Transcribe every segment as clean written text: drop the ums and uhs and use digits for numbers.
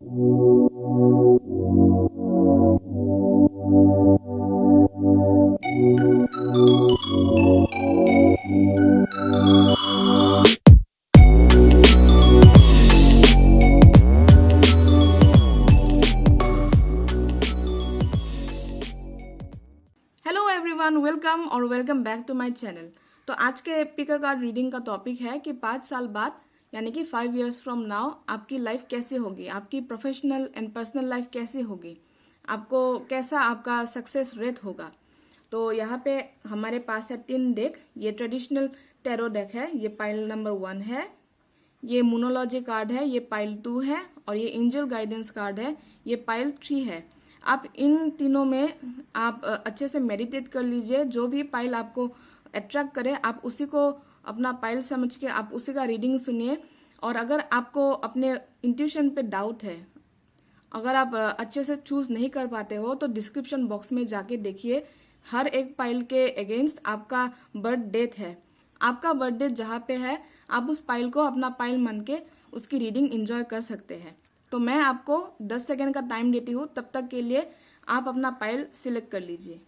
Hello everyone, welcome और welcome back to my channel. तो आज के पिका कार्ड रीडिंग का टॉपिक है कि 5 साल बाद यानी कि 5 इयर्स फ्रॉम नाउ आपकी लाइफ कैसे होगी, आपकी प्रोफेशनल एंड पर्सनल लाइफ कैसे होगी, आपको कैसा आपका सक्सेस रेट होगा। तो यहाँ पे हमारे पास है 3 डेक। ये ट्रेडिशनल टैरो डेक है, ये पाइल नंबर 1 है। ये मोनोलॉजी कार्ड है, ये पाइल 2 है। और ये एंजल गाइडेंस कार्ड है, ये पाइल 3 है। आप इन तीनों में आप अच्छे से मेडिटेट कर लीजिए। जो भी पाइल आपको अट्रैक्ट करे आप उसी को अपना पाइल समझ के आप उसी का रीडिंग सुनिए। और अगर आपको अपने इंट्यूशन पे डाउट है, अगर आप अच्छे से चूज नहीं कर पाते हो, तो डिस्क्रिप्शन बॉक्स में जाके देखिए। हर एक पाइल के अगेंस्ट आपका बर्थ डेट है। आपका बर्थ डेट जहाँ पे है, आप उस पाइल को अपना पाइल मान के उसकी रीडिंग एंजॉय कर सकते हैं। तो मैं आपको 10 सेकेंड का टाइम देती हूँ, तब तक के लिए आप अपना पाइल सिलेक्ट कर लीजिए।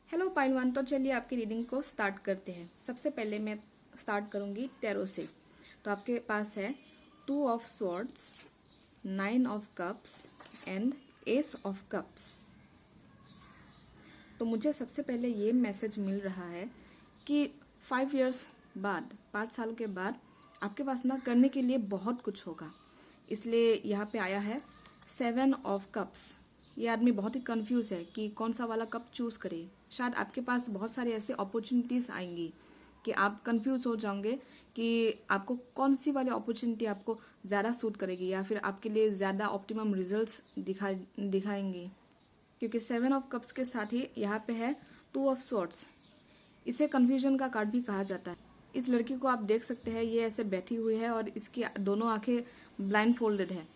हेलो पाइल 1, तो चलिए आपकी रीडिंग को स्टार्ट करते हैं। सबसे पहले मैं स्टार्ट करूंगी टैरो से। तो आपके पास है 2 of swords, 9 of cups and S of cups. तो मुझे सबसे पहले ये मैसेज मिल रहा है कि 5 इयर्स बाद, 5 साल के बाद आपके पास ना करने के लिए बहुत कुछ होगा। इसलिए यहाँ पे आया है 7 ऑफ कप्स। ये आदमी बहुत ही कंफ्यूज है कि कौन सा वाला कप चूज करे। शायद आपके पास बहुत सारे ऐसे अपॉर्चुनिटीज आएंगी कि आप कंफ्यूज हो जाओगे कि आपको कौन सी वाली अपॉर्चुनिटी आपको ज़्यादा सूट करेगी या फिर आपके लिए ज़्यादा ऑप्टिमम रिजल्ट्स दिखाएंगी। क्योंकि 7 ऑफ कप्स के साथ ही यहाँ पे है 2 ऑफ स्वॉर्ड्स। इसे कंफ्यूजन का कार्ड भी कहा जाता है। इस लड़की को आप देख सकते हैं, ये ऐसे बैठी हुई है और इसकी दोनों आंखें ब्लाइंड फोल्डेड है।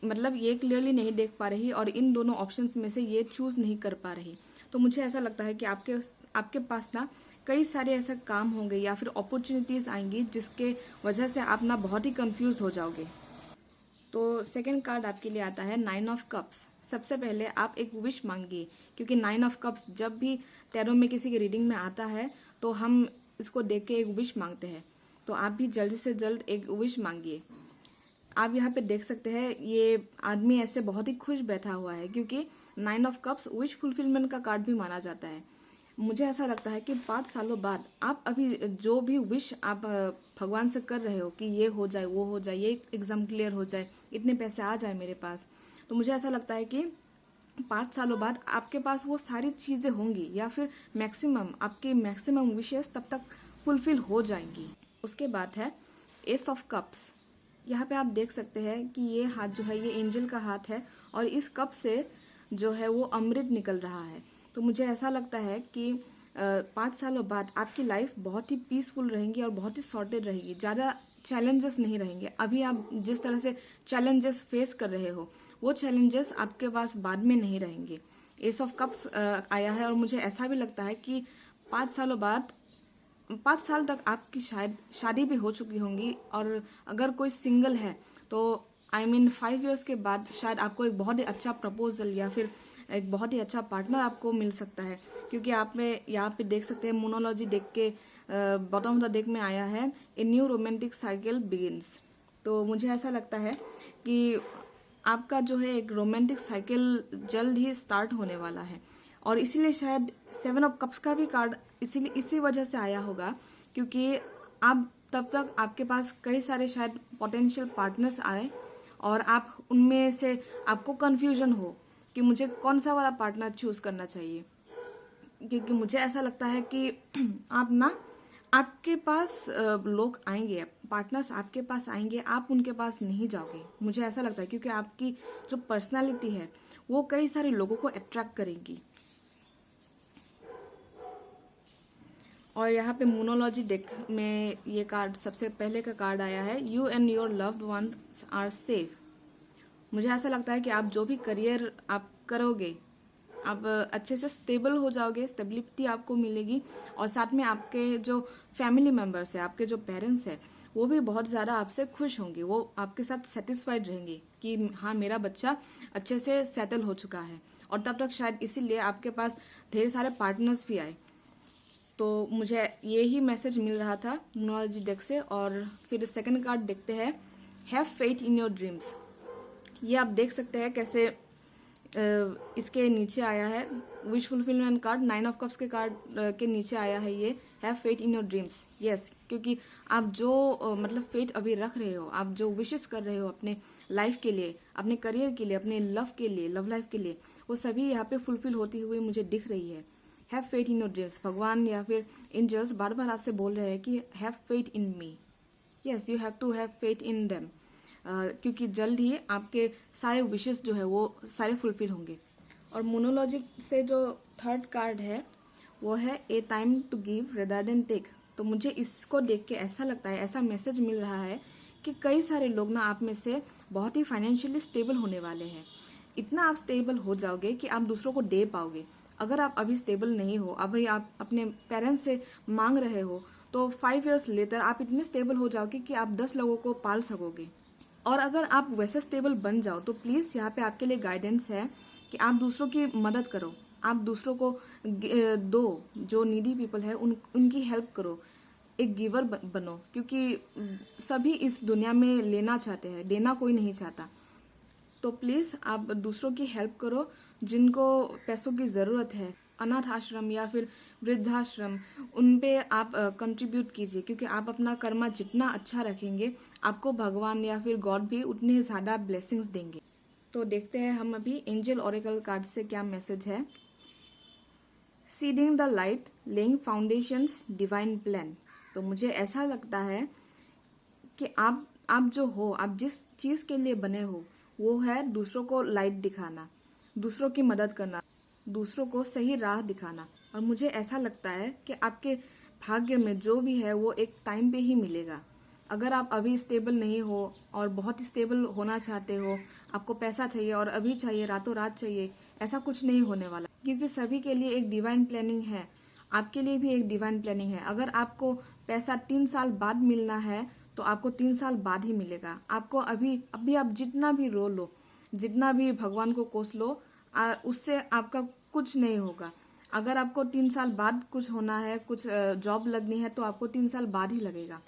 मतलब ये क्लियरली नहीं देख पा रही और इन दोनों ऑप्शंस में से ये चूज नहीं कर पा रही। तो मुझे ऐसा लगता है कि आपके पास ना कई सारे ऐसे काम होंगे या फिर अपॉर्चुनिटीज आएंगी जिसके वजह से आप ना बहुत ही कंफ्यूज हो जाओगे। तो सेकंड कार्ड आपके लिए आता है 9 ऑफ कप्स। सबसे पहले आप एक विश मांगिए, क्योंकि 9 ऑफ कप्स जब भी टैरो में किसी की रीडिंग में आता है तो हम इसको देख के एक विश मांगते हैं। तो आप भी जल्द से जल्द एक विश मांगिए। आप यहाँ पे देख सकते हैं ये आदमी ऐसे बहुत ही खुश बैठा हुआ है, क्योंकि 9 ऑफ कप्स विश फुलफिलमेंट का कार्ड भी माना जाता है। मुझे ऐसा लगता है कि 5 सालों बाद आप अभी जो भी विश आप भगवान से कर रहे हो कि ये हो जाए, वो हो जाए, ये एग्जाम क्लियर हो जाए, इतने पैसे आ जाए मेरे पास, तो मुझे ऐसा लगता है कि 5 सालों बाद आपके पास वो सारी चीजें होंगी या फिर आपकी मैक्सिमम विशेष तब तक फुलफिल हो जाएंगी। उसके बाद है एस ऑफ कप्स। यहाँ पे आप देख सकते हैं कि ये हाथ जो है ये एंजल का हाथ है और इस कप से जो है वो अमृत निकल रहा है। तो मुझे ऐसा लगता है कि 5 सालों बाद आपकी लाइफ बहुत ही पीसफुल रहेंगी और बहुत ही सॉर्टेड रहेगी। ज़्यादा चैलेंजेस नहीं रहेंगे। अभी आप जिस तरह से चैलेंजेस फेस कर रहे हो वो चैलेंजेस आपके पास बाद में नहीं रहेंगे। एस ऑफ कप्स आया है और मुझे ऐसा भी लगता है कि 5 सालों बाद 5 साल तक आपकी शायद शादी भी हो चुकी होंगी, और अगर कोई सिंगल है तो आई मीन 5 इयर्स के बाद शायद आपको एक बहुत ही अच्छा प्रपोजल या फिर एक बहुत ही अच्छा पार्टनर आपको मिल सकता है। क्योंकि आप में यहाँ पे देख सकते हैं, मोनोलॉजी देख के बॉटम ऑफ द डेक में आया है a new romantic cycle begins. तो मुझे ऐसा लगता है कि आपका जो है एक रोमांटिक साइकिल जल्द ही स्टार्ट होने वाला है। और इसीलिए शायद 7 ऑफ कप्स का भी कार्ड इसी वजह से आया होगा, क्योंकि आप तब तक आपके पास कई सारे शायद पोटेंशियल पार्टनर्स आए और आप उनमें से आपको कंफ्यूजन हो कि मुझे कौन सा वाला पार्टनर चूज करना चाहिए। क्योंकि मुझे ऐसा लगता है कि आपके पास लोग आएंगे, पार्टनर्स आपके पास आएंगे, आप उनके पास नहीं जाओगे। मुझे ऐसा लगता है क्योंकि आपकी जो पर्सनालिटी है वो कई सारे लोगों को अट्रैक्ट करेगी। और यहाँ पे मोनोलॉजी डेक में ये कार्ड सबसे पहले का कार्ड आया है, you and your loved ones are safe. मुझे ऐसा लगता है कि आप जो भी करियर आप करोगे, आप अच्छे से स्टेबल हो जाओगे, स्टेबिलिटी आपको मिलेगी। और साथ में आपके जो फैमिली मेंबर्स है, आपके जो पेरेंट्स है, वो भी बहुत ज़्यादा आपसे खुश होंगे, वो आपके साथ सेटिस्फाइड रहेंगे कि हाँ मेरा बच्चा अच्छे से सेटल हो चुका है। और तब तक शायद इसीलिए आपके पास ढेर सारे पार्टनर्स भी आए। तो मुझे ये ही मैसेज मिल रहा था मोनोलॉजी डेक से। और फिर सेकंड कार्ड देखते हैं, have faith in your dreams. ये आप देख सकते हैं कैसे इसके नीचे आया है wish fulfilment card, 9 of cups के कार्ड के नीचे आया है ये, have faith in your dreams. Yes, क्योंकि आप जो मतलब फेथ अभी रख रहे हो, आप जो विशेष कर रहे हो अपने लाइफ के लिए, अपने करियर के लिए, अपने लव के लिए, लव लाइफ के लिए, वो सभी यहाँ पे फुलफिल होती हुई मुझे दिख रही है। Have faith in your dreams. भगवान या फिर एंजल्स बार बार आपसे बोल रहे हैं कि have faith in me. Yes, you have to have faith in them. क्योंकि जल्द ही आपके सारे विशेष जो है वो सारे फुलफिल होंगे। और मोनोलॉजी से जो थर्ड कार्ड है वो है a time to give rather than take. तो मुझे इसको देख के ऐसा लगता है, ऐसा मैसेज मिल रहा है कि कई सारे लोग ना आप में से बहुत ही फाइनेंशियली स्टेबल होने वाले हैं। इतना आप स्टेबल हो जाओगे कि आप दूसरों को दे पाओगे। अगर आप अभी स्टेबल नहीं हो, अभी आप अपने पेरेंट्स से मांग रहे हो, तो 5 इयर्स लेटर आप इतने स्टेबल हो जाओगे कि आप 10 लोगों को पाल सकोगे। और अगर आप वैसे स्टेबल बन जाओ तो प्लीज यहाँ पे आपके लिए गाइडेंस है कि आप दूसरों की मदद करो, आप दूसरों को दो, जो नीडी पीपल है उनकी हेल्प करो, एक गिवर बनो। क्योंकि सभी इस दुनिया में लेना चाहते हैं, देना कोई नहीं चाहता। तो प्लीज आप दूसरों की हेल्प करो, जिनको पैसों की जरूरत है, अनाथ आश्रम या फिर वृद्धाश्रम, उन पे आप कंट्रीब्यूट कीजिए। क्योंकि आप अपना कर्मा जितना अच्छा रखेंगे, आपको भगवान या फिर गॉड भी उतने ज्यादा ब्लेसिंग्स देंगे। तो देखते हैं हम अभी एंजल ओरेकल कार्ड से क्या मैसेज है। Seeding the light, laying foundations, divine plan. तो मुझे ऐसा लगता है कि आप जो हो, आप जिस चीज के लिए बने हो वो है दूसरों को लाइट दिखाना, दूसरों की मदद करना, दूसरों को सही राह दिखाना। और मुझे ऐसा लगता है कि आपके भाग्य में जो भी है वो एक टाइम पे ही मिलेगा। अगर आप अभी स्टेबल नहीं हो और बहुत ही स्टेबल होना चाहते हो, आपको पैसा चाहिए और अभी चाहिए, रातों रात चाहिए, ऐसा कुछ नहीं होने वाला। क्योंकि सभी के लिए एक डिवाइन प्लानिंग है, आपके लिए भी एक डिवाइन प्लानिंग है। अगर आपको पैसा 3 साल बाद मिलना है तो आपको 3 साल बाद ही मिलेगा। आपको अभी आप जितना भी रो लो, जितना भी भगवान को कोस लो, उससे आपका कुछ नहीं होगा। अगर आपको 3 साल बाद कुछ होना है, कुछ जॉब लगनी है, तो आपको 3 साल बाद ही लगेगा।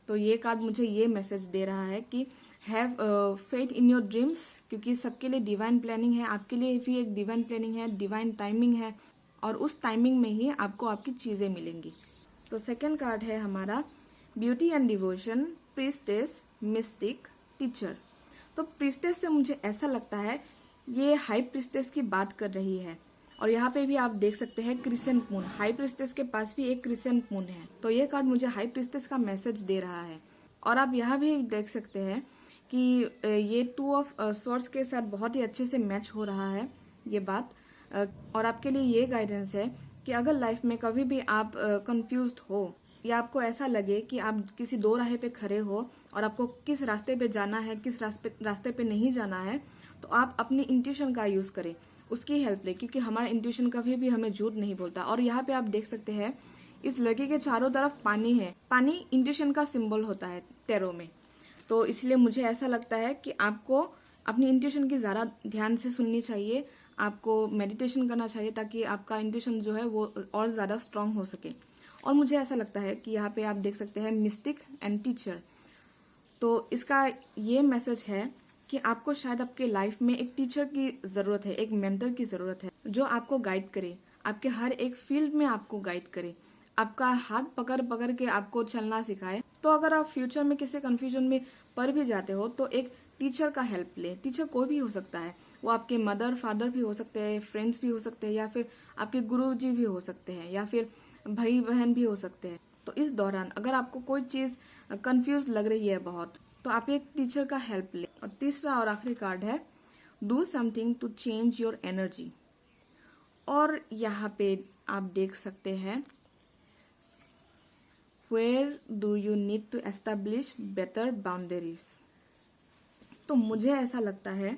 तो ये कार्ड मुझे ये मैसेज दे रहा है कि have faith in your dreams. क्योंकि सबके लिए डिवाइन प्लानिंग है, आपके लिए भी एक डिवाइन प्लानिंग है, डिवाइन टाइमिंग है, और उस टाइमिंग में ही आपको आपकी चीजें मिलेंगी। तो सेकंड कार्ड है हमारा beauty and devotion, priestess, mistake, teacher. तो प्रीस्टेस से मुझे ऐसा लगता है ये हाई प्रीस्टेस की बात कर रही है। और यहाँ पे भी आप देख सकते हैं क्रिसेंट मून, हाई प्रीस्टेस के पास भी एक क्रिसेंट मून है। तो ये कार्ड मुझे हाई प्रीस्टेस का मैसेज दे रहा है। और आप यहाँ भी देख सकते हैं कि ये 2 ऑफ स्वॉर्ड्स के साथ बहुत ही अच्छे से मैच हो रहा है ये बात। और आपके लिए ये गाइडेंस है कि अगर लाइफ में कभी भी आप कंफ्यूज्ड हो या आपको ऐसा लगे कि आप किसी दो राह पे खड़े हो और आपको किस रास्ते पे जाना है, किस रास्ते पे नहीं जाना है, तो आप अपनी इंट्यूशन का यूज करें, उसकी हेल्प ले। क्योंकि हमारा इंट्यूशन कभी भी हमें झूठ नहीं बोलता। और यहाँ पे आप देख सकते हैं इस लड़की के चारों तरफ पानी है। पानी इंट्यूशन का सिंबल होता है टैरो में। तो इसलिए मुझे ऐसा लगता है कि आपको अपनी इंट्यूशन की ज़्यादा ध्यान से सुननी चाहिए, आपको मेडिटेशन करना चाहिए ताकि आपका इंट्यूशन जो है वो और ज़्यादा स्ट्रांग हो सके। और मुझे ऐसा लगता है कि यहाँ पे आप देख सकते हैं मिस्टिक एंड टीचर। तो इसका ये मैसेज है कि आपको शायद आपके लाइफ में एक टीचर की ज़रूरत है, एक मेंटर की ज़रूरत है जो आपको गाइड करे, आपके हर एक फील्ड में आपको गाइड करे, आपका हाथ पकड़ पकड़ के आपको चलना सिखाए। तो अगर आप फ्यूचर में किसी कंफ्यूजन में पड़ भी जाते हो तो एक टीचर का हेल्प ले। टीचर कोई भी हो सकता है, वो आपके मदर फादर भी हो सकते हैं, फ्रेंड्स भी हो सकते हैं, या फिर आपके गुरुजी भी हो सकते हैं, या फिर भाई बहन भी हो सकते हैं। तो इस दौरान अगर आपको कोई चीज़ कंफ्यूज लग रही है बहुत, तो आप एक टीचर का हेल्प ले। और तीसरा और आखिरी कार्ड है do something to change your energy. और यहाँ पे आप देख सकते हैं where do you need to establish better boundaries. तो मुझे ऐसा लगता है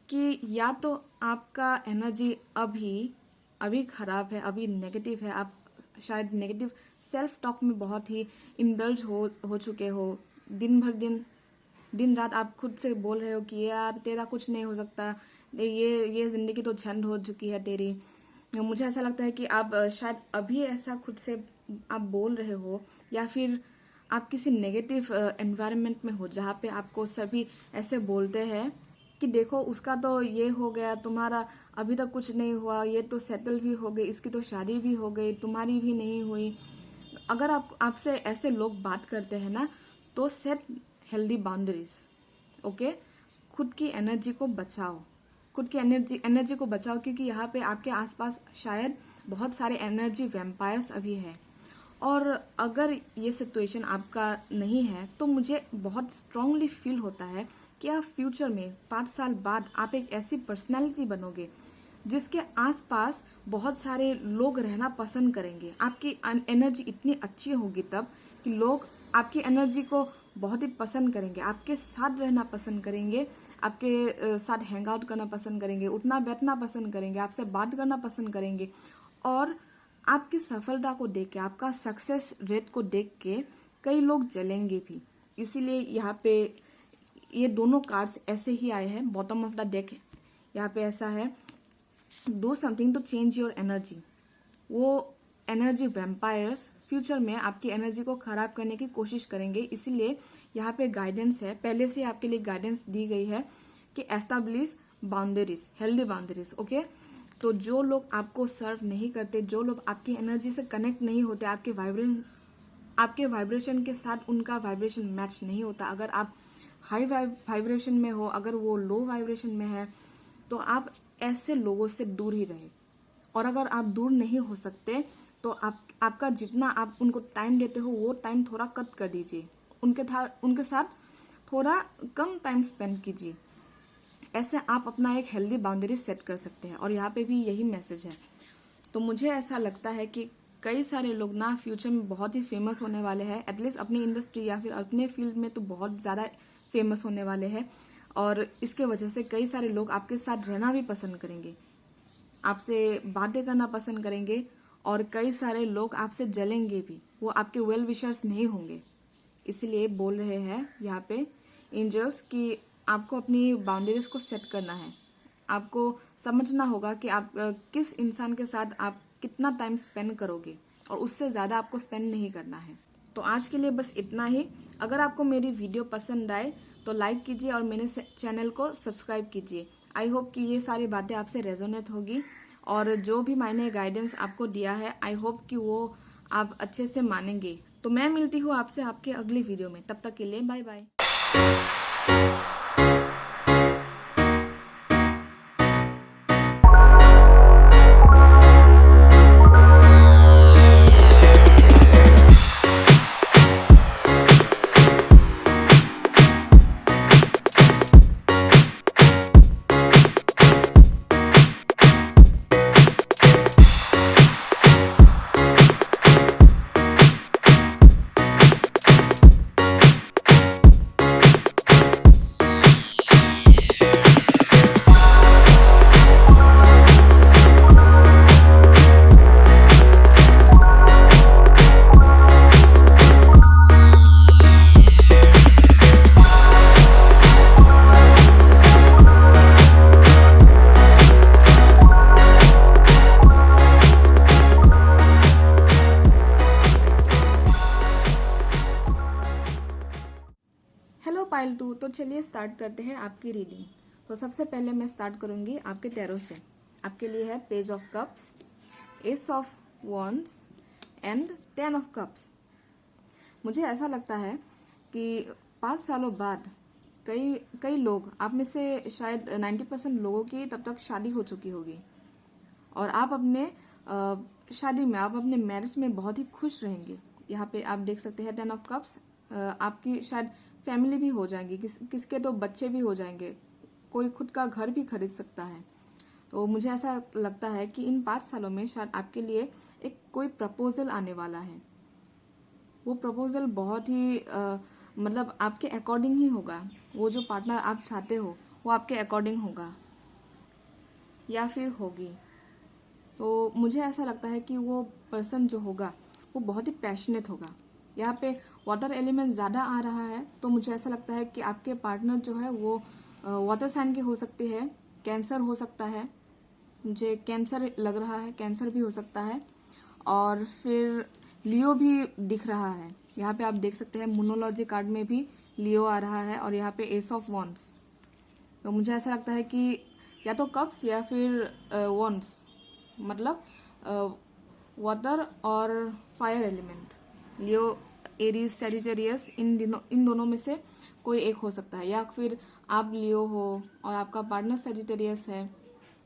कि या तो आपका एनर्जी अभी खराब है, अभी नेगेटिव है, आप शायद नेगेटिव सेल्फ टॉक में बहुत ही इंडल्ज हो चुके हो। दिन रात आप खुद से बोल रहे हो कि यार तेरा कुछ नहीं हो सकता, ये जिंदगी तो झंड हो चुकी है तेरी। मुझे ऐसा लगता है कि आप शायद अभी ऐसा खुद से आप बोल रहे हो, या फिर आप किसी नेगेटिव एनवायरनमेंट में हो जहाँ पे आपको सभी ऐसे बोलते हैं कि देखो उसका तो ये हो गया, तुम्हारा अभी तक कुछ नहीं हुआ, ये तो सेटल भी हो गई, इसकी तो शादी भी हो गई, तुम्हारी भी नहीं हुई। अगर आपसे ऐसे लोग बात करते हैं ना, तो सेट हेल्दी बाउंड्रीज। ओके, खुद की एनर्जी को बचाओ, खुद की एनर्जी को बचाओ, क्योंकि यहाँ पे आपके आसपास शायद बहुत सारे एनर्जी वैम्पायर्स अभी है। और अगर ये सिचुएशन आपका नहीं है तो मुझे बहुत स्ट्रांगली फील होता है कि आप फ्यूचर में 5 साल बाद आप एक ऐसी पर्सनालिटी बनोगे जिसके आसपास बहुत सारे लोग रहना पसंद करेंगे। आपकी एनर्जी इतनी अच्छी होगी तब कि लोग आपकी एनर्जी को बहुत ही पसंद करेंगे, आपके साथ रहना पसंद करेंगे, आपके साथ हैंग आउट करना पसंद करेंगे, उठना बैठना पसंद करेंगे, आपसे बात करना पसंद करेंगे। और आपकी सफलता को देख के, आपका सक्सेस रेट को देख के कई लोग जलेंगे भी। इसीलिए यहाँ पे ये दोनों कार्ड्स ऐसे ही आए हैं बॉटम ऑफ द डेक। यहाँ पे ऐसा है do something to change your energy. वो एनर्जी वैम्पायर्स फ्यूचर में आपकी एनर्जी को खराब करने की कोशिश करेंगे। इसीलिए यहाँ पे गाइडेंस है, पहले से आपके लिए गाइडेंस दी गई है कि establish boundaries, healthy boundaries. Okay, तो जो लोग आपको सर्व नहीं करते, जो लोग आपकी एनर्जी से कनेक्ट नहीं होते, आपके वाइब्रेशन के साथ उनका वाइब्रेशन मैच नहीं होता, अगर आप हाई वाइब्रेशन में हो, अगर वो लो वाइब्रेशन में है, तो आप ऐसे लोगों से दूर ही रहे। और अगर आप दूर नहीं हो सकते तो आपका जितना आप उनको टाइम देते हो वो टाइम थोड़ा कट कर दीजिए, उनके साथ थोड़ा कम टाइम स्पेंड कीजिए। ऐसे आप अपना एक हेल्दी बाउंड्री सेट कर सकते हैं। और यहाँ पे भी यही मैसेज है। तो मुझे ऐसा लगता है कि कई सारे लोग ना फ्यूचर में बहुत ही फेमस होने वाले हैं, एटलीस्ट अपनी इंडस्ट्री या फिर अपने फील्ड में तो बहुत ज़्यादा फेमस होने वाले हैं। और इसके वजह से कई सारे लोग आपके साथ रहना भी पसंद करेंगे, आपसे बातें करना पसंद करेंगे, और कई सारे लोग आपसे जलेंगे भी, वो आपके वेल विशर्स नहीं होंगे। इसलिए बोल रहे हैं यहाँ पे एंजल्स कि आपको अपनी बाउंड्रीज को सेट करना है। आपको समझना होगा कि आप किस इंसान के साथ आप कितना टाइम स्पेंड करोगे, और उससे ज़्यादा आपको स्पेंड नहीं करना है। तो आज के लिए बस इतना ही। अगर आपको मेरी वीडियो पसंद आए तो लाइक कीजिए और मेरे चैनल को सब्सक्राइब कीजिए। आई होप कि ये सारी बातें आपसे रेजोनेट होगी, और जो भी मैंने गाइडेंस आपको दिया है आई होप कि वो आप अच्छे से मानेंगे। तो मैं मिलती हूँ आपसे आपके अगली वीडियो में, तब तक के लिए बाय बाय। तो चलिए स्टार्ट करते हैं आपकी रीडिंग। तो सबसे पहले मैं स्टार्ट करूंगी आपके टैरो से। आपके लिए है page of cups, S of wands and 10 of cups. मुझे ऐसा लगता है कि 5 सालों बाद कई कई लोग, आप में से शायद 90% लोगों की तब तक शादी हो चुकी होगी और आप अपने शादी में, आप अपने मैरिज में बहुत ही खुश रहेंगे। यहाँ पे आप देख सकते हैं 10 ऑफ कप्स। आपकी शायद फैमिली भी हो जाएंगी, किसके तो बच्चे भी हो जाएंगे, कोई खुद का घर भी खरीद सकता है। तो मुझे ऐसा लगता है कि इन 5 सालों में शायद आपके लिए एक कोई प्रपोजल आने वाला है। वो प्रपोजल बहुत ही मतलब आपके अकॉर्डिंग ही होगा। वो जो पार्टनर आप चाहते हो वो आपके अकॉर्डिंग होगा या फिर होगी। तो मुझे ऐसा लगता है कि वो पर्सन जो होगा वो बहुत ही पैशनेट होगा। यहाँ पे वाटर एलिमेंट ज़्यादा आ रहा है, तो मुझे ऐसा लगता है कि आपके पार्टनर जो है वो वाटर साइन के हो सकते हैं, कैंसर हो सकता है, मुझे कैंसर लग रहा है, कैंसर भी हो सकता है, और फिर लियो भी दिख रहा है। यहाँ पे आप देख सकते हैं मोनोलॉजी कार्ड में भी लियो आ रहा है और यहाँ पे एस ऑफ वॉन्ड्स। तो मुझे ऐसा लगता है कि या तो कप्स या फिर वॉन्ड्स, मतलब वाटर और फायर एलिमेंट, लियो, एरीज, सैजिटेरियस, इन दोनों में से कोई एक हो सकता है। या फिर आप लियो हो और आपका पार्टनर सैजिटेरियस है,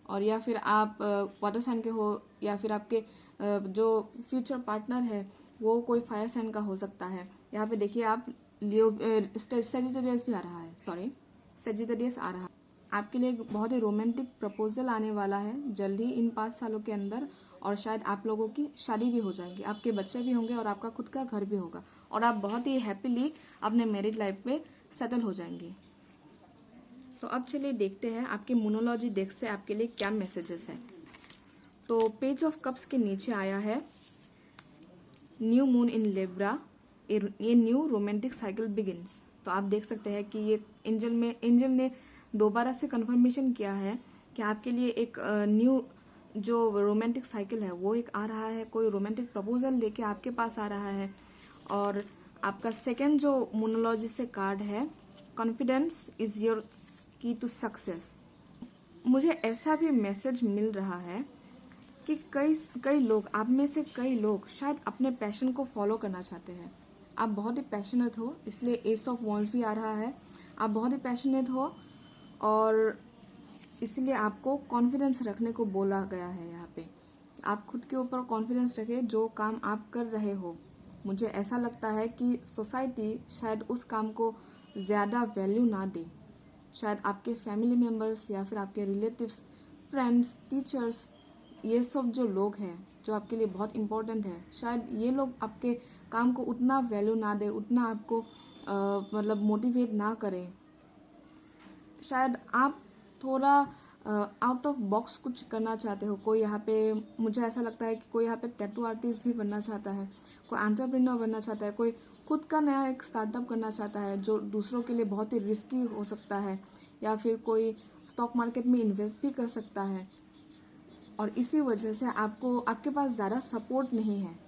और या फिर आप वाटर साइन के हो, या फिर आपके जो फ्यूचर पार्टनर है वो कोई फायर साइन का हो सकता है। यहाँ पे देखिए आप लियो, सैजिटेरियस भी आ रहा है, सॉरी सैजिटेरियस आ रहा है। आपके लिए एक बहुत ही रोमांटिक प्रपोजल आने वाला है जल्द ही इन 5 सालों के अंदर, और शायद आप लोगों की शादी भी हो जाएगी, आपके बच्चे भी होंगे और आपका खुद का घर भी होगा, और आप बहुत ही हैप्पीली अपने मैरिड लाइफ में सेटल हो जाएंगे। तो अब चलिए देखते हैं आपके मोनोलॉजी डेक से आपके लिए क्या मैसेजेस है। तो पेज ऑफ कप्स के नीचे आया है न्यू मून इन लिब्रा, ये न्यू रोमांटिक साइकिल बिगिंस। तो आप देख सकते हैं कि ये एंजल ने दोबारा से कंफर्मेशन किया है कि आपके लिए एक न्यू जो रोमांटिक साइकिल है वो एक आ रहा है, कोई रोमांटिक प्रपोजल लेके आपके पास आ रहा है। और आपका सेकंड जो मोनोलॉजी से कार्ड है, कॉन्फिडेंस इज योर की टू सक्सेस। मुझे ऐसा भी मैसेज मिल रहा है कि कई लोग, आप में से कई लोग शायद अपने पैशन को फॉलो करना चाहते हैं। आप बहुत ही पैशनेट हो, इसलिए एस ऑफ वॉन्ड्स भी आ रहा है। आप बहुत ही पैशनेट हो और इसलिए आपको कॉन्फिडेंस रखने को बोला गया है। यहाँ पे आप खुद के ऊपर कॉन्फिडेंस रखें जो काम आप कर रहे हो। मुझे ऐसा लगता है कि सोसाइटी शायद उस काम को ज़्यादा वैल्यू ना दे। शायद आपके फैमिली मेम्बर्स या फिर आपके रिलेटिव्स, फ्रेंड्स, टीचर्स, ये सब जो लोग हैं जो आपके लिए बहुत इम्पोर्टेंट है, शायद ये लोग आपके काम को उतना वैल्यू ना दे, उतना आपको मतलब मोटिवेट ना करें। शायद आप थोड़ा आउट ऑफ बॉक्स कुछ करना चाहते हो। कोई यहाँ पे, मुझे ऐसा लगता है कि कोई यहाँ पे टैटू आर्टिस्ट भी बनना चाहता है, कोई एंटरप्रेन्योर बनना चाहता है, कोई खुद का नया एक स्टार्टअप करना चाहता है जो दूसरों के लिए बहुत ही रिस्की हो सकता है, या फिर कोई स्टॉक मार्केट में इन्वेस्ट भी कर सकता है। और इसी वजह से आपको, आपके पास ज़्यादा सपोर्ट नहीं है,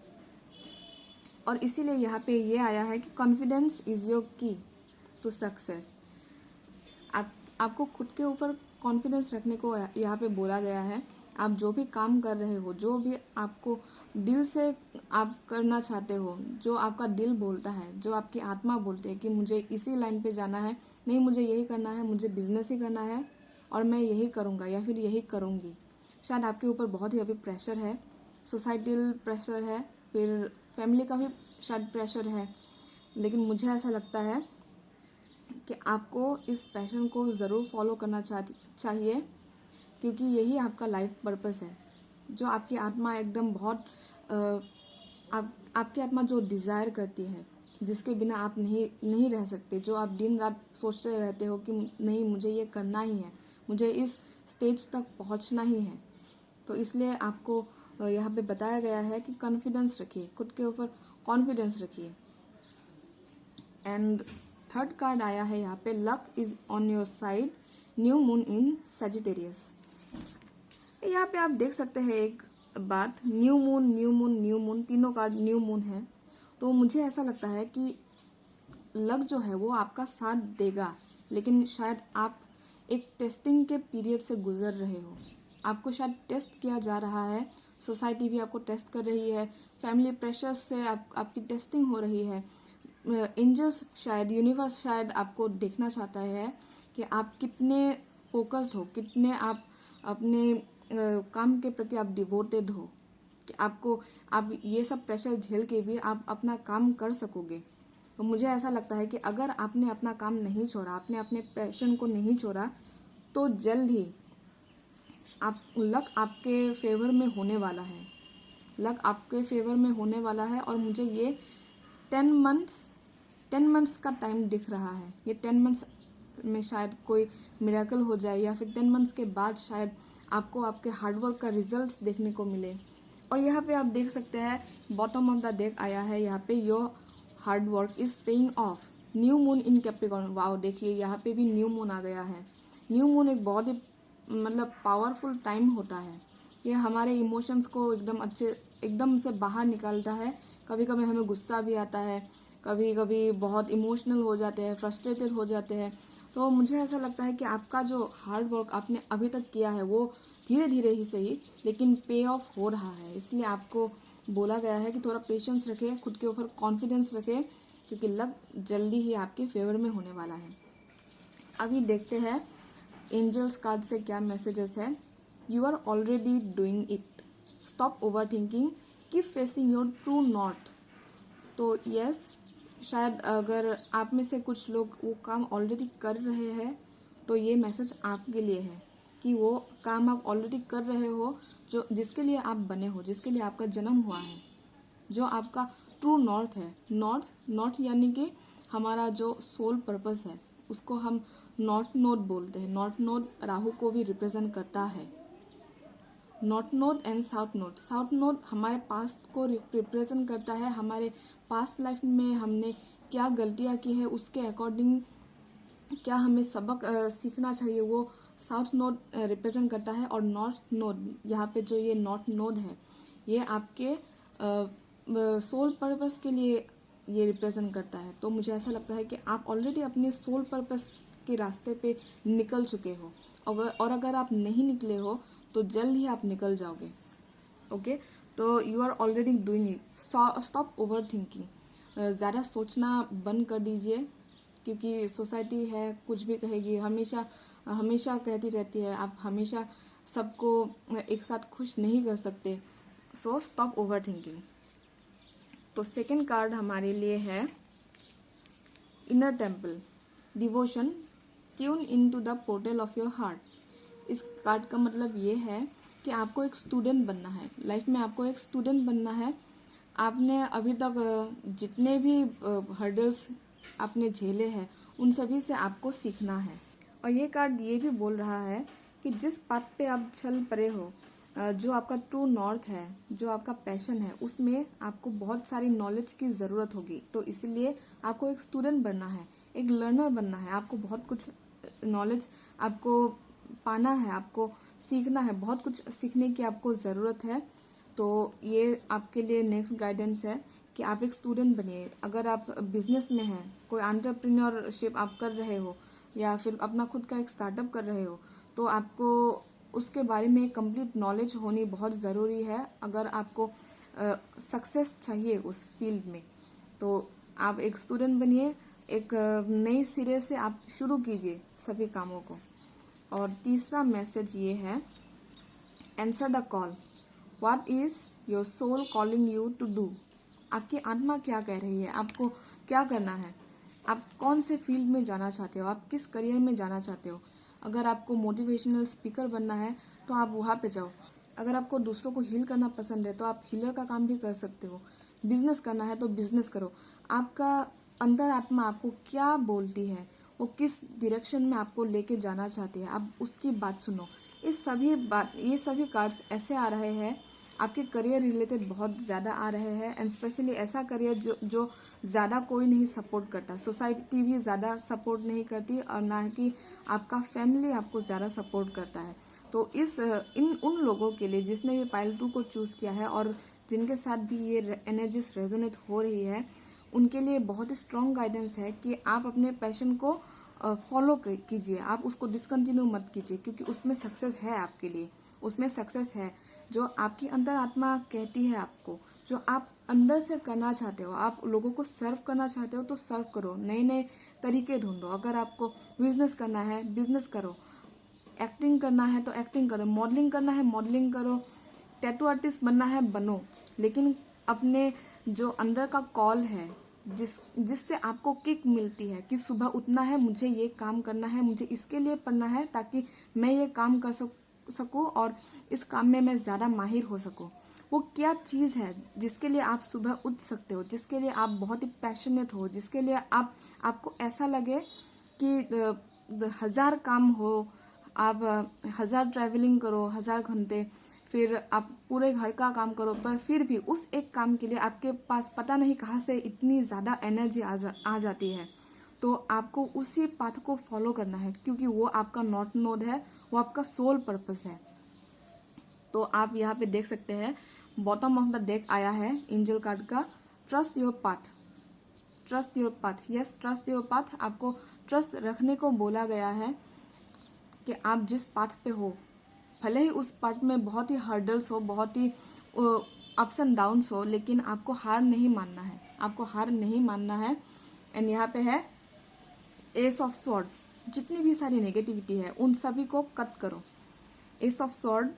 और इसीलिए यहाँ पे ये आया है कि कॉन्फिडेंस इज योर की टू सक्सेस। आपको खुद के ऊपर कॉन्फिडेंस रखने को यहाँ पे बोला गया है। आप जो भी काम कर रहे हो, जो भी आपको दिल से आप करना चाहते हो, जो आपका दिल बोलता है, जो आपकी आत्मा बोलती है कि मुझे इसी लाइन पे जाना है, नहीं मुझे यही करना है, मुझे बिजनेस ही करना है और मैं यही करूँगा या फिर यही करूँगी। शायद आपके ऊपर बहुत ही अभी प्रेशर है, सोसाइटल प्रेशर है, फिर फैमिली का भी शायद प्रेशर है, लेकिन मुझे ऐसा लगता है कि आपको इस पैशन को ज़रूर फॉलो करना चाहिए, क्योंकि यही आपका लाइफ पर्पस है। जो आपकी आत्मा एकदम बहुत आपकी आत्मा जो डिज़ायर करती है, जिसके बिना आप नहीं रह सकते, जो आप दिन रात सोचते रहते हो कि नहीं मुझे ये करना ही है, मुझे इस स्टेज तक पहुंचना ही है। तो इसलिए आपको यहाँ पे बताया गया है कि कॉन्फिडेंस रखिए, खुद के ऊपर कॉन्फिडेंस रखिए। एंड थर्ड कार्ड आया है यहाँ पे, luck is on your side, new moon in Sagittarius. यहाँ पे आप देख सकते हैं एक बात, new moon, new moon, new moon, तीनों कार्ड न्यू मून है। तो मुझे ऐसा लगता है कि लक जो है वो आपका साथ देगा लेकिन शायद आप एक टेस्टिंग के पीरियड से गुजर रहे हो। आपको शायद टेस्ट किया जा रहा है, सोसाइटी भी आपको टेस्ट कर रही है, फैमिली प्रेशर से आपकी टेस्टिंग हो रही है। एंजल्स शायद, यूनिवर्स शायद आपको देखना चाहता है कि आप कितने फोकस्ड हो, कितने आप अपने काम के प्रति आप डिवोटेड हो, कि आप ये सब प्रेशर झेल के भी आप अपना काम कर सकोगे। तो मुझे ऐसा लगता है कि अगर आपने अपना काम नहीं छोड़ा, आपने अपने पैशन को नहीं छोड़ा, तो जल्द ही लक आपके फेवर में होने वाला है। लक आपके फेवर में होने वाला है। और मुझे ये 10 मंथ्स का टाइम दिख रहा है। ये 10 मंथ्स में शायद कोई मिरेकल हो जाए, या फिर 10 मंथ्स के बाद शायद आपको आपके हार्डवर्क का रिजल्ट्स देखने को मिले। और यहाँ पे आप देख सकते हैं, बॉटम ऑफ द डेक आया है यहाँ पे, your hard work is paying off. New moon in Capricorn, wow देखिए यहाँ पे भी न्यू मून आ गया है। न्यू मून एक बहुत ही मतलब पावरफुल टाइम होता है। ये हमारे इमोशंस को एकदम से बाहर निकालता है। कभी कभी हमें गुस्सा भी आता है, कभी कभी बहुत इमोशनल हो जाते हैं, फ्रस्ट्रेटेड हो जाते हैं। तो मुझे ऐसा लगता है कि आपका जो हार्ड वर्क आपने अभी तक किया है वो धीरे धीरे ही सही लेकिन पे ऑफ हो रहा है। इसलिए आपको बोला गया है कि थोड़ा पेशेंस रखें, खुद के ऊपर कॉन्फिडेंस रखें, क्योंकि लक जल्दी ही आपके फेवर में होने वाला है। अभी देखते हैं एंजल्स कार्ड से क्या मैसेजेस है। You are already doing it, stop over thinking, keep facing your true north. तो यस, शायद अगर आप में से कुछ लोग वो काम ऑलरेडी कर रहे हैं, तो ये मैसेज आपके लिए है कि वो काम आप ऑलरेडी कर रहे हो जो जिसके लिए आप बने हो, जिसके लिए आपका जन्म हुआ है, जो आपका ट्रू नॉर्थ है। नॉर्थ यानी कि हमारा जो सोल पर्पस है, उसको हम नॉर्थ नोड बोलते हैं। नॉर्थ नोड राहु को भी रिप्रेजेंट करता है। North node and south node. South node हमारे पास्ट को रिप्रेजेंट करता है, हमारे पास्ट लाइफ में हमने क्या गलतियां की है, उसके अकॉर्डिंग क्या हमें सबक सीखना चाहिए, वो साउथ नोड रिप्रेजेंट करता है। और नॉर्थ नोड, यहाँ पे जो ये नॉर्थ नोड है, ये आपके सोल पर्पस के लिए ये रिप्रेजेंट करता है। तो मुझे ऐसा लगता है कि आप ऑलरेडी अपने सोल पर्पस के रास्ते पे निकल चुके हो, और अगर आप नहीं निकले हो तो जल्द ही आप निकल जाओगे। ओके, तो you are already doing it, stop over thinking. ज़्यादा सोचना बंद कर दीजिए, क्योंकि सोसाइटी है कुछ भी कहेगी, हमेशा कहती रहती है, आप हमेशा सबको एक साथ खुश नहीं कर सकते। So stop over thinking. तो सेकेंड कार्ड हमारे लिए है inner temple, devotion, tune in to the portal of your heart. इस कार्ड का मतलब ये है कि आपको एक स्टूडेंट बनना है, लाइफ में आपको एक स्टूडेंट बनना है। आपने अभी तक जितने भी हर्डल्स आपने झेले हैं, उन सभी से आपको सीखना है। और ये कार्ड ये भी बोल रहा है कि जिस बात पे आप चल पड़े हो, जो आपका ट्रू नॉर्थ है, जो आपका पैशन है, उसमें आपको बहुत सारी नॉलेज की ज़रूरत होगी। तो इसलिए आपको एक स्टूडेंट बनना है, एक लर्नर बनना है। आपको बहुत कुछ नॉलेज आपको पाना है, आपको सीखना है, बहुत कुछ सीखने की आपको ज़रूरत है। तो ये आपके लिए नेक्स्ट गाइडेंस है कि आप एक स्टूडेंट बनिए। अगर आप बिजनेस में हैं, कोई एंटरप्रेन्योरशिप आप कर रहे हो, या फिर अपना खुद का एक स्टार्टअप कर रहे हो, तो आपको उसके बारे में कंप्लीट नॉलेज होनी बहुत ज़रूरी है। अगर आपको सक्सेस चाहिए उस फील्ड में, तो आप एक स्टूडेंट बनिए, एक नए सिरे से आप शुरू कीजिए सभी कामों को। और तीसरा मैसेज ये है, answer the call, what is your soul calling you to do. आपकी आत्मा क्या कह रही है, आपको क्या करना है, आप कौन से फील्ड में जाना चाहते हो, आप किस करियर में जाना चाहते हो। अगर आपको मोटिवेशनल स्पीकर बनना है तो आप वहाँ पे जाओ। अगर आपको दूसरों को हील करना पसंद है तो आप हीलर का काम भी कर सकते हो। बिजनेस करना है तो बिजनेस करो। आपका अंतरात्मा आपको क्या बोलती है, वो किस डायरेक्शन में आपको लेके जाना चाहती है, आप उसकी बात सुनो। ये सभी कार्ड्स ऐसे आ रहे हैं, आपके करियर रिलेटेड बहुत ज़्यादा आ रहे हैं। एंड स्पेशली ऐसा करियर जो ज़्यादा कोई नहीं सपोर्ट करता, सोसाइटी भी ज़्यादा सपोर्ट नहीं करती, और ना कि आपका फैमिली आपको ज़्यादा सपोर्ट करता है। तो उन लोगों के लिए जिसने भी पाइल 2 को चूज़ किया है और जिनके साथ भी ये एनर्जीज रेजोनेट हो रही है, उनके लिए बहुत ही स्ट्रॉन्ग गाइडेंस है कि आप अपने पैशन को फॉलो कीजिए, आप उसको डिसकंटिन्यू मत कीजिए, क्योंकि उसमें सक्सेस है आपके लिए, उसमें सक्सेस है। जो आपकी अंतरात्मा कहती है आपको, जो आप अंदर से करना चाहते हो, आप लोगों को सर्व करना चाहते हो तो सर्व करो, नए नए तरीके ढूंढो। अगर आपको बिजनेस करना है बिजनेस करो, एक्टिंग करना है तो एक्टिंग करो, मॉडलिंग करना है मॉडलिंग करो, टैटू आर्टिस्ट बनना है बनो, लेकिन अपने जो अंदर का कॉल है, जिससे आपको किक मिलती है कि सुबह उठना है, मुझे ये काम करना है, मुझे इसके लिए पढ़ना है ताकि मैं ये काम कर सकूं और इस काम में मैं ज़्यादा माहिर हो सकूं। वो क्या चीज़ है जिसके लिए आप सुबह उठ सकते हो, जिसके लिए आप बहुत ही पैशनेट हो, जिसके लिए आपको ऐसा लगे कि 1000 काम हो, आप 1000 ट्रैवलिंग करो, 1000 घंटे, फिर आप पूरे घर का काम करो, पर फिर भी उस एक काम के लिए आपके पास पता नहीं कहाँ से इतनी ज़्यादा एनर्जी आ जाती है। तो आपको उसी पाथ को फॉलो करना है, क्योंकि वो आपका नॉर्थ नोड है, वो आपका सोल पर्पस है। तो आप यहाँ पे देख सकते हैं बॉटम ऑफ द डेक आया है एंजल कार्ड का, trust your path, trust your path. Yes, trust your path, आपको ट्रस्ट रखने को बोला गया है कि आप जिस पाथ पे हो, भले ही उस पाथ में बहुत ही हर्डल्स हो, बहुत ही अप्स एंड डाउन्स हो, लेकिन आपको हार नहीं मानना है, आपको हार नहीं मानना है। एंड यहाँ पे है एस ऑफ स्वॉर्ड्स, जितनी भी सारी नेगेटिविटी है उन सभी को कट करो। एस ऑफ स्वॉर्ड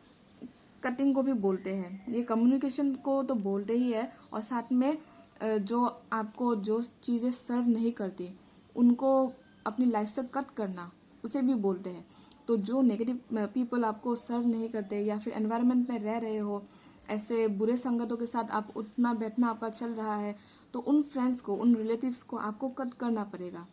कटिंग को भी बोलते हैं, ये कम्युनिकेशन को तो बोलते ही है, और साथ में जो आपको जो चीज़ें सर्व नहीं करती उनको अपनी लाइफ से कट करना, उसे भी बोलते हैं। तो जो नेगेटिव पीपल आपको सर्व नहीं करते, या फिर एनवायरनमेंट में रह रहे हो, ऐसे बुरे संगतों के साथ आप उठना बैठना आपका चल रहा है, तो उन फ्रेंड्स को, उन रिलेटिव्स को आपको कट करना पड़ेगा।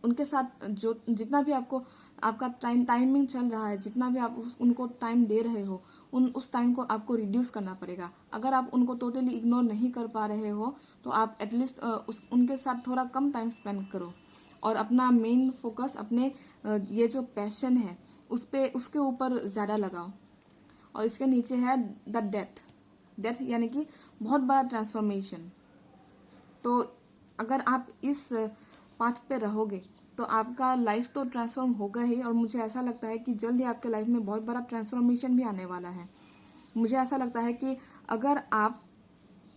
उनके साथ जो जितना भी आपका टाइमिंग चल रहा है, जितना भी आप उनको टाइम दे रहे हो, उस टाइम को आपको रिड्यूस करना पड़ेगा। अगर आप उनको टोटली इग्नोर नहीं कर पा रहे हो तो आप एटलीस्ट उनके साथ थोड़ा कम टाइम स्पेंड करो, और अपना मेन फोकस अपने ये जो पैशन है उसके ऊपर ज़्यादा लगाओ। और इसके नीचे है द डेथ, डेथ यानी कि बहुत बड़ा ट्रांसफॉर्मेशन। तो अगर आप इस पाथ पे रहोगे तो आपका लाइफ तो ट्रांसफॉर्म होगा ही, और मुझे ऐसा लगता है कि जल्द ही आपके लाइफ में बहुत बड़ा ट्रांसफॉर्मेशन भी आने वाला है। मुझे ऐसा लगता है कि अगर आप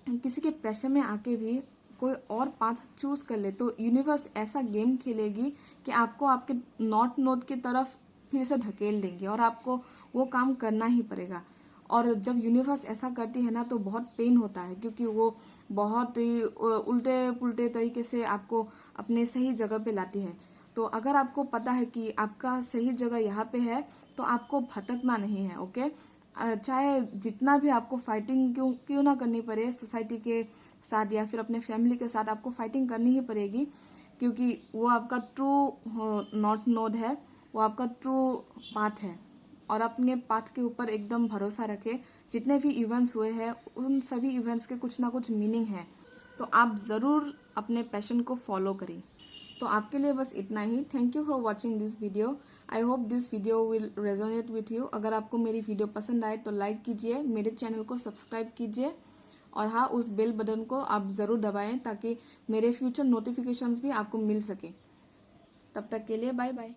किसी के प्रेशर में आके भी कोई और पाथ चूज कर ले तो यूनिवर्स ऐसा गेम खेलेगी कि आपको आपके नॉर्थ नोड की तरफ फिर से धकेल देंगे, और आपको वो काम करना ही पड़ेगा। और जब यूनिवर्स ऐसा करती है ना तो बहुत पेन होता है, क्योंकि वो बहुत ही उल्टे पुल्टे तरीके से आपको अपने सही जगह पे लाती है। तो अगर आपको पता है कि आपका सही जगह यहाँ पे है तो आपको भटकना नहीं है, ओके। चाहे जितना भी आपको फाइटिंग क्यों ना करनी पड़े, सोसाइटी के साथ या फिर अपने फैमिली के साथ आपको फाइटिंग करनी ही पड़ेगी, क्योंकि वो आपका ट्रू नॉर्थ नोड है, वो आपका ट्रू पाथ है। और अपने पाथ के ऊपर एकदम भरोसा रखे, जितने भी इवेंट्स हुए हैं उन सभी इवेंट्स के कुछ ना कुछ मीनिंग है, तो आप ज़रूर अपने पैशन को फॉलो करें। तो आपके लिए बस इतना ही। Thank you for watching this video. I hope this video will resonate with you. अगर आपको मेरी वीडियो पसंद आए तो लाइक कीजिए, मेरे चैनल को सब्सक्राइब कीजिए, और हाँ, उस बेल बटन को आप ज़रूर दबाएं ताकि मेरे फ्यूचर नोटिफिकेशंस भी आपको मिल सके। तब तक के लिए bye bye.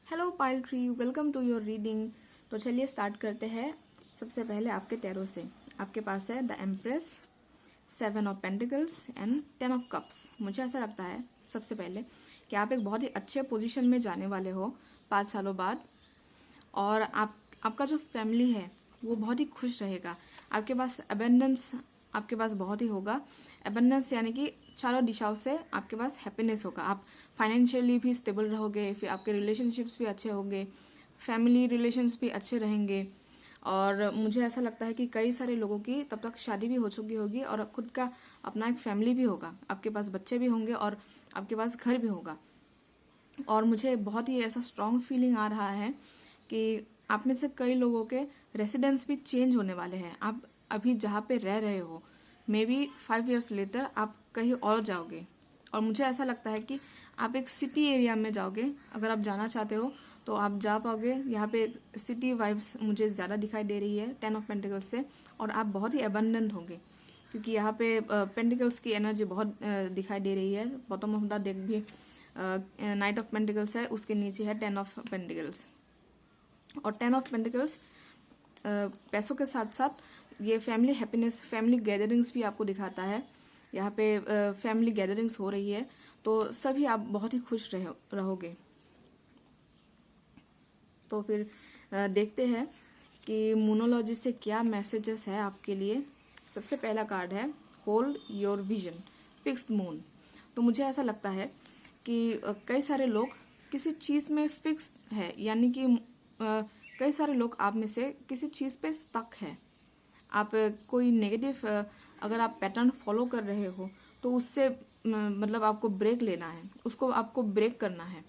Hello pile three, welcome to your reading. तो चलिए स्टार्ट करते हैं। सबसे पहले आपके टैरो से आपके पास है the empress, 7 of pentacles and 10 of cups. मुझे ऐसा लगता है सबसे पहले कि आप एक बहुत ही अच्छे पोजीशन में जाने वाले हो 5 सालों बाद, और आपका जो फैमिली है वो बहुत ही खुश रहेगा। आपके पास अबेंडेंस आपके पास बहुत ही होगा। अबेंडेंस यानी कि चारों दिशाओं से आपके पास हैप्पीनेस होगा। आप फाइनेंशियली भी स्टेबल रहोगे, फिर आपके रिलेशनशिप्स भी अच्छे होंगे, फैमिली रिलेशंस भी अच्छे रहेंगे। और मुझे ऐसा लगता है कि कई सारे लोगों की तब तक शादी भी हो चुकी होगी और खुद का अपना एक फैमिली भी होगा, आपके पास बच्चे भी होंगे और आपके पास घर भी होगा। और मुझे बहुत ही ऐसा स्ट्रॉन्ग फीलिंग आ रहा है कि आप में से कई लोगों के रेसिडेंस भी चेंज होने वाले हैं। आप अभी जहाँ पे रह रहे हो मे बी 5 years लेटर आप कहीं और जाओगे। और मुझे ऐसा लगता है कि आप एक सिटी एरिया में जाओगे। अगर आप जाना चाहते हो तो आप जा पाओगे। यहाँ पे सिटी वाइब्स मुझे ज़्यादा दिखाई दे रही है 10 of Pentacles से। और आप बहुत ही अबंडेंट होंगे क्योंकि यहाँ पे पेंटिकल्स की एनर्जी बहुत दिखाई दे रही है। बॉटम ऑफ द डेक भी नाइट ऑफ पेंटिकल्स है, उसके नीचे है 10 of Pentacles। और 10 of Pentacles पैसों के साथ साथ ये फैमिली हैप्पीनेस, फैमिली गैदरिंग्स भी आपको दिखाता है। यहाँ पे फैमिली गैदरिंग्स हो रही है तो सभी आप बहुत ही खुश रहोगे। तो फिर देखते हैं कि मूनोलॉजी से क्या मैसेजेस है आपके लिए। सबसे पहला कार्ड है hold your vision, fixed moon. तो मुझे ऐसा लगता है कि कई सारे लोग किसी चीज़ में फिक्स है, यानी कि कई सारे लोग आप में से किसी चीज़ पे स्टक है। आप कोई नेगेटिव अगर आप पैटर्न फॉलो कर रहे हो तो उससे मतलब आपको ब्रेक लेना है, उसको आपको ब्रेक करना है।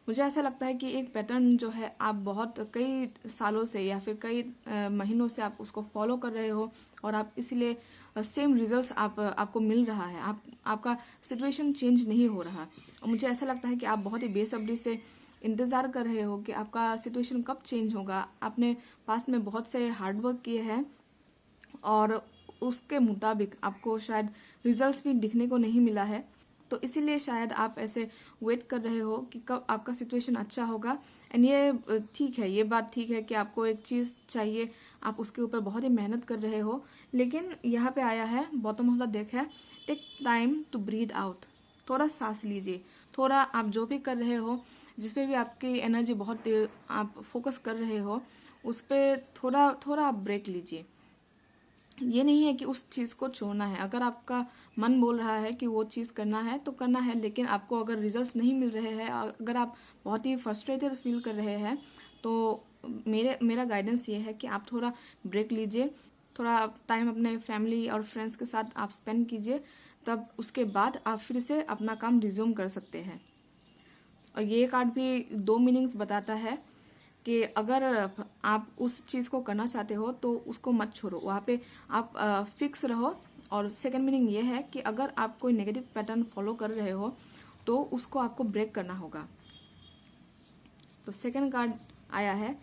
मुझे ऐसा लगता है कि एक पैटर्न जो है आप बहुत कई सालों से या फिर कई महीनों से आप उसको फॉलो कर रहे हो और आप इसीलिए सेम रिजल्ट्स आपको मिल रहा है। आपका सिचुएशन चेंज नहीं हो रहा। और मुझे ऐसा लगता है कि आप बहुत ही बेसब्री से इंतज़ार कर रहे हो कि आपका सिचुएशन कब चेंज होगा। आपने पास्ट में बहुत से हार्डवर्क किए हैं और उसके मुताबिक आपको शायद रिजल्ट्स भी दिखने को नहीं मिला है। तो इसीलिए शायद आप ऐसे वेट कर रहे हो कि कब आपका सिचुएशन अच्छा होगा। एंड ये ठीक है, ये बात ठीक है कि आपको एक चीज़ चाहिए, आप उसके ऊपर बहुत ही मेहनत कर रहे हो। लेकिन यहाँ पे आया है बॉटम ऑफ द डेक है take time to breathe out. थोड़ा सांस लीजिए। थोड़ा आप जो भी कर रहे हो, जिस पे भी आपकी एनर्जी बहुत आप फोकस कर रहे हो, उस पर थोड़ा थोड़ा आप ब्रेक लीजिए। ये नहीं है कि उस चीज़ को छोड़ना है। अगर आपका मन बोल रहा है कि वो चीज़ करना है तो करना है, लेकिन आपको अगर रिजल्ट्स नहीं मिल रहे हैं, अगर आप बहुत ही फ्रस्ट्रेटेड फील कर रहे हैं, तो मेरा गाइडेंस ये है कि आप थोड़ा ब्रेक लीजिए, थोड़ा टाइम अपने फैमिली और फ्रेंड्स के साथ आप स्पेंड कीजिए। तब उसके बाद आप फिर से अपना काम रिज्यूम कर सकते हैं। और ये कार्ड भी 2 मीनिंग्स बताता है कि अगर आप उस चीज़ को करना चाहते हो तो उसको मत छोड़ो, वहाँ पे आप फिक्स रहो। और सेकंड मीनिंग ये है कि अगर आप कोई नेगेटिव पैटर्न फॉलो कर रहे हो तो उसको आपको ब्रेक करना होगा। तो सेकंड कार्ड आया है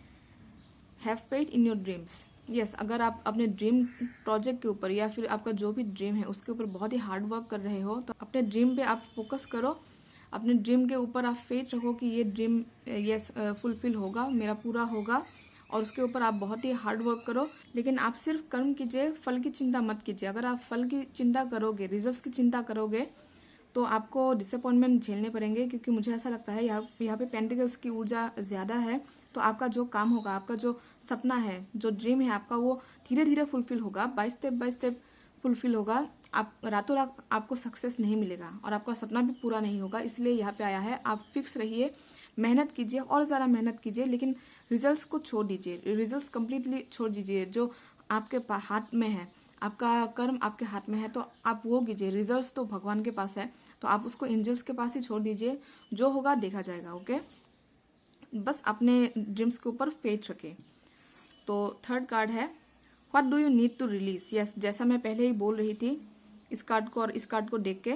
have faith in your dreams. Yes, अगर आप अपने ड्रीम प्रोजेक्ट के ऊपर या फिर आपका जो भी ड्रीम है उसके ऊपर बहुत ही हार्ड वर्क कर रहे हो तो अपने ड्रीम पे आप फोकस करो। अपने ड्रीम के ऊपर आप फेथ रखो कि ये ड्रीम यस फुलफिल होगा, मेरा पूरा होगा। और उसके ऊपर आप बहुत ही हार्ड वर्क करो। लेकिन आप सिर्फ कर्म कीजिए, फल की चिंता मत कीजिए। अगर आप फल की चिंता करोगे, रिजल्ट्स की चिंता करोगे तो आपको डिसअपॉइंटमेंट झेलने पड़ेंगे। क्योंकि मुझे ऐसा लगता है यहाँ पे पेंटिकल्स की ऊर्जा ज़्यादा है। तो आपका जो काम होगा, आपका जो सपना है, जो ड्रीम है आपका, वो धीरे धीरे फुलफिल होगा, बाय स्टेप फुलफिल होगा। आप रातों रात आपको सक्सेस नहीं मिलेगा और आपका सपना भी पूरा नहीं होगा। इसलिए यहाँ पे आया है आप फिक्स रहिए, मेहनत कीजिए और ज़्यादा मेहनत कीजिए, लेकिन रिजल्ट्स को छोड़ दीजिए, रिजल्ट्स कंप्लीटली छोड़ दीजिए। जो आपके हाथ में है, आपका कर्म आपके हाथ में है तो आप वो कीजिए। रिजल्ट्स तो भगवान के पास है तो आप उसको एंजल्स के पास ही छोड़ दीजिए, जो होगा देखा जाएगा। ओके, बस अपने ड्रीम्स के ऊपर फेथ रखें। तो थर्ड कार्ड है what do you need to release. Yes, जैसा मैं पहले ही बोल रही थी इस कार्ड को और इस कार्ड को देख के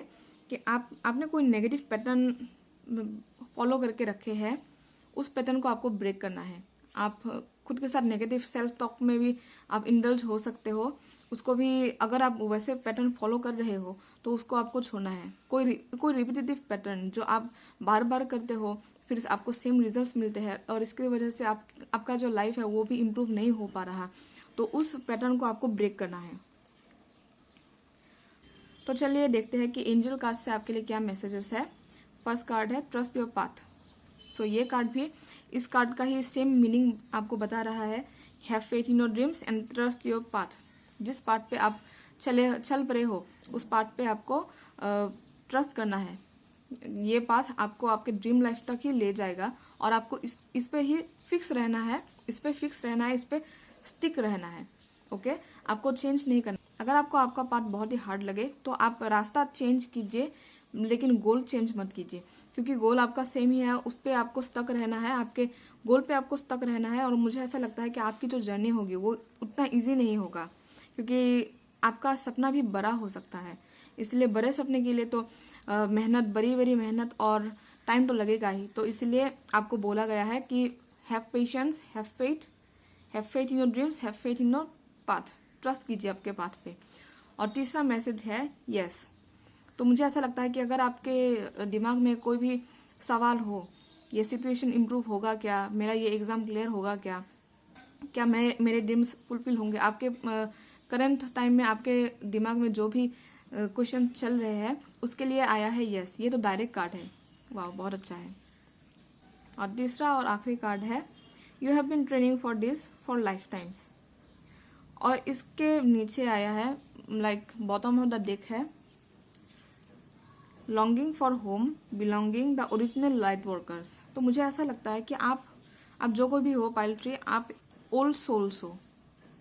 कि आपने कोई नेगेटिव पैटर्न फॉलो करके रखे हैं, उस पैटर्न को आपको ब्रेक करना है। आप खुद के साथ नेगेटिव सेल्फ टॉक में भी आप इंडल्ज हो सकते हो। उसको भी अगर आप वैसे पैटर्न फॉलो कर रहे हो तो उसको आपको छोड़ना है। कोई रिपीटेटिव पैटर्न जो आप बार बार करते हो, फिर आपको सेम रिजल्ट्स मिलते हैं और इसकी वजह से आपका जो लाइफ है वो भी इम्प्रूव नहीं हो पा रहा, तो उस पैटर्न को आपको ब्रेक करना है। तो चलिए देखते हैं कि एंजल कार्ड से आपके लिए क्या मैसेजेस है। फर्स्ट कार्ड है ट्रस्ट योर पाथ। सो ये कार्ड भी इस कार्ड का ही सेम मीनिंग आपको बता रहा है। Have faith in your dreams and trust your path. जिस पाथ पे आप चल पड़े हो उस पाथ पे आपको ट्रस्ट करना है। ये पाथ आपको आपके ड्रीम लाइफ तक ही ले जाएगा और आपको इस पे ही फिक्स रहना है, इस पे स्टिक रहना है। ओके, आपको चेंज नहीं करना। अगर आपको आपका पाथ बहुत ही हार्ड लगे तो आप रास्ता चेंज कीजिए, लेकिन गोल चेंज मत कीजिए, क्योंकि गोल आपका सेम ही है, उस पे आपको स्टक रहना है, आपके गोल पे आपको स्टक रहना है। और मुझे ऐसा लगता है कि आपकी जो जर्नी होगी वो उतना ईजी नहीं होगा, क्योंकि आपका सपना भी बड़ा हो सकता है। इसलिए बड़े सपने के लिए तो मेहनत, बड़ी बड़ी मेहनत और टाइम तो लगेगा ही। तो इसलिए आपको बोला गया है कि have patience, have faith in your dreams, have faith in your path. Trust कीजिए आपके पाथ पे। और तीसरा मैसेज है यस। तो मुझे ऐसा लगता है कि अगर आपके दिमाग में कोई भी सवाल हो, ये सिचुएशन इम्प्रूव होगा क्या, मेरा ये एग्जाम क्लियर होगा क्या मेरे ड्रीम्स फुलफिल होंगे, आपके करंट टाइम में आपके दिमाग में जो भी क्वेश्चन चल रहे हैं उसके लिए आया है यस। ये तो डायरेक्ट कार्ड है, वाह बहुत अच्छा है। और तीसरा और आखिरी कार्ड है you have been training for this for lifetimes. और इसके नीचे आया है like bottom of the deck है longing for home belonging the original light workers. तो मुझे ऐसा लगता है कि आप जो कोई भी हो पाइल ट्री, आप ओल्ड सोल्स हो,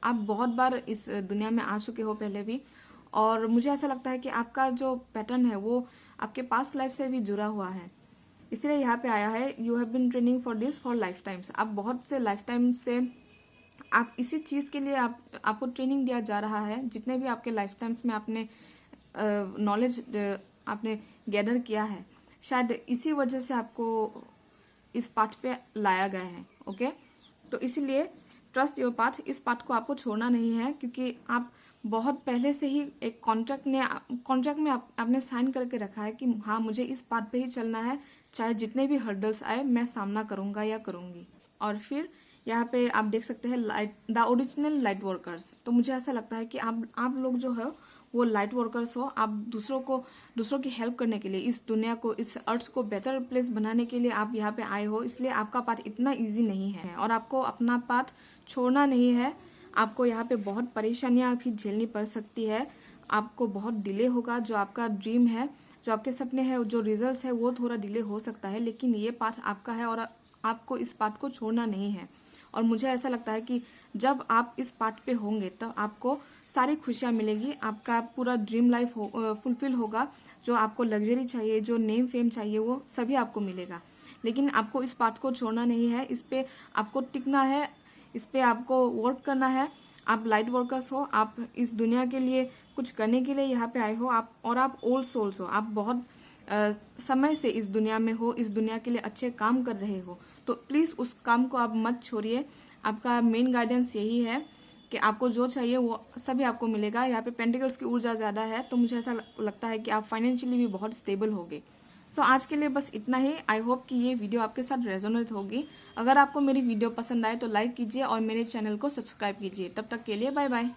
आप बहुत बार इस दुनिया में आ चुके हो पहले भी। और मुझे ऐसा लगता है कि आपका जो पैटर्न है वो आपके पास्ट लाइफ से भी जुड़ा हुआ है। इसलिए यहाँ पे आया है you have been training for this for lifetimes. आप बहुत से लाइफ टाइम से आप इसी चीज के लिए आपको ट्रेनिंग दिया जा रहा है। जितने भी आपके लाइफ टाइम्स में आपने नॉलेज आपने गैदर किया है, शायद इसी वजह से आपको इस पाथ पे लाया गया है। ओके, तो इसीलिए ट्रस्ट योर पाथ। इस पाथ को आपको छोड़ना नहीं है, क्योंकि आप बहुत पहले से ही एक कॉन्ट्रैक्ट में आपने साइन करके रखा है कि हाँ मुझे इस पाथ पे ही चलना है, चाहे जितने भी हर्डल्स आए मैं सामना करूंगा या करूंगी। और फिर यहाँ पे आप देख सकते हैं द ओरिजिनल लाइट वर्कर्स। तो मुझे ऐसा लगता है कि आप लोग जो है वो लाइट वर्कर्स हो। आप दूसरों की हेल्प करने के लिए, इस दुनिया को, इस अर्थ को बेटर प्लेस बनाने के लिए आप यहाँ पे आए हो। इसलिए आपका पाथ इतना इजी नहीं है और आपको अपना पाथ छोड़ना नहीं है। आपको यहाँ पे बहुत परेशानियां भी झेलनी पड़ सकती है, आपको बहुत डिले होगा। जो आपका ड्रीम है, जो आपके सपने हैं, जो रिजल्ट्स है वो थोड़ा डिले हो सकता है, लेकिन ये पाथ आपका है और आपको इस पाथ को छोड़ना नहीं है। और मुझे ऐसा लगता है कि जब आप इस पाथ पे होंगे तब आपको सारी खुशियां मिलेगी, आपका पूरा ड्रीम लाइफ फुलफिल होगा। जो आपको लग्जरी चाहिए, जो नेम फेम चाहिए, वो सभी आपको मिलेगा। लेकिन आपको इस पाथ को छोड़ना नहीं है, इस पे आपको टिकना है, इस पे आपको वर्क करना है। आप लाइट वर्कर्स हो, आप इस दुनिया के लिए कुछ करने के लिए यहाँ पे आए हो। आप ओल्ड सोल्स हो, आप बहुत समय से इस दुनिया में हो, इस दुनिया के लिए अच्छे काम कर रहे हो। तो प्लीज उस काम को आप मत छोड़िए। आपका मेन गाइडेंस यही है कि आपको जो चाहिए वो सभी आपको मिलेगा। यहाँ पे पेंटिकल्स की ऊर्जा ज्यादा है, तो मुझे ऐसा लगता है कि आप फाइनेंशियली भी बहुत स्टेबल होगे। सो आज के लिए बस इतना ही। आई होप कि ये वीडियो आपके साथ रेजोनेट होगी। अगर आपको मेरी वीडियो पसंद आए तो लाइक कीजिए और मेरे चैनल को सब्सक्राइब कीजिए। तब तक के लिए बाय बाय।